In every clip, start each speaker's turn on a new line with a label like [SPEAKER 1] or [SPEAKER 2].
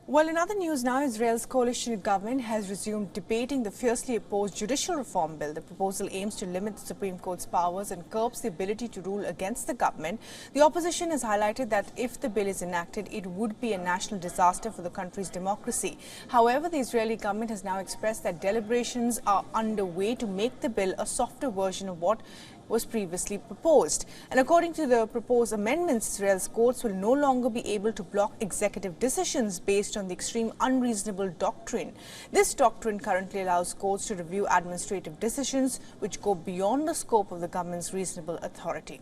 [SPEAKER 1] Well, in other news now, Israel's coalition government has resumed debating the fiercely opposed Judicial Reform Bill. The proposal aims to limit the Supreme Court's powers and curbs the ability to rule against the government. The opposition has highlighted that if the bill is enacted, it would be a national disaster for the country's democracy. However, the Israeli government has now expressed that deliberations are underway to make the bill a softer version of what was previously proposed. And according to the proposed amendments, Israel's courts will no longer be able to block executive decisions based on the extreme unreasonable doctrine. This doctrine currently allows courts to review administrative decisions which go beyond the scope of the government's reasonable authority.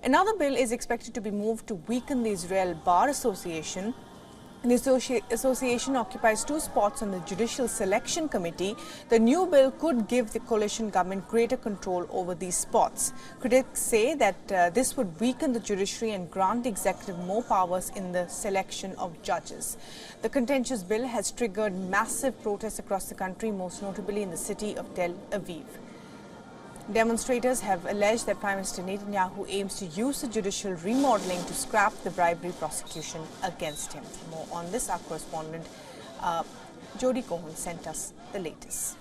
[SPEAKER 1] Another bill is expected to be moved to weaken the Israel Bar Association. The association occupies 2 spots on the Judicial Selection Committee. The new bill could give the coalition government greater control over these spots. Critics say that this would weaken the judiciary and grant the executive more powers in the selection of judges. The contentious bill has triggered massive protests across the country, most notably in the city of Tel Aviv. Demonstrators have alleged that Prime Minister Netanyahu aims to use the judicial remodeling to scrap the bribery prosecution against him. For more on this, our correspondent Jody Cohen sent us the latest.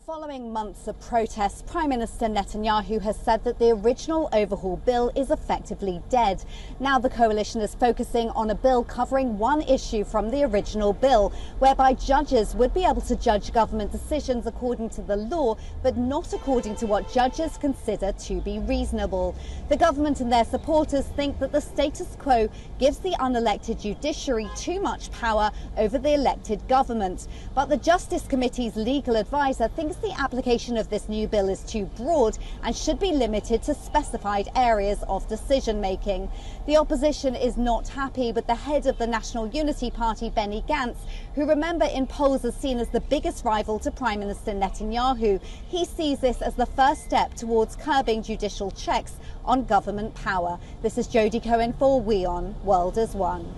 [SPEAKER 2] Following months of protests, Prime Minister Netanyahu has said that the original overhaul bill is effectively dead. Now the coalition is focusing on a bill covering one issue from the original bill, whereby judges would be able to judge government decisions according to the law, but not according to what judges consider to be reasonable. The government and their supporters think that the status quo gives the unelected judiciary too much power over the elected government. But the Justice Committee's legal advisor thinks the application of this new bill is too broad and should be limited to specified areas of decision making. The opposition is not happy with the head of the National Unity Party, Benny Gantz, who, remember, in polls is seen as the biggest rival to Prime Minister Netanyahu. He sees this as the first step towards curbing judicial checks on government power. This is Jody Cohen for WION World as One.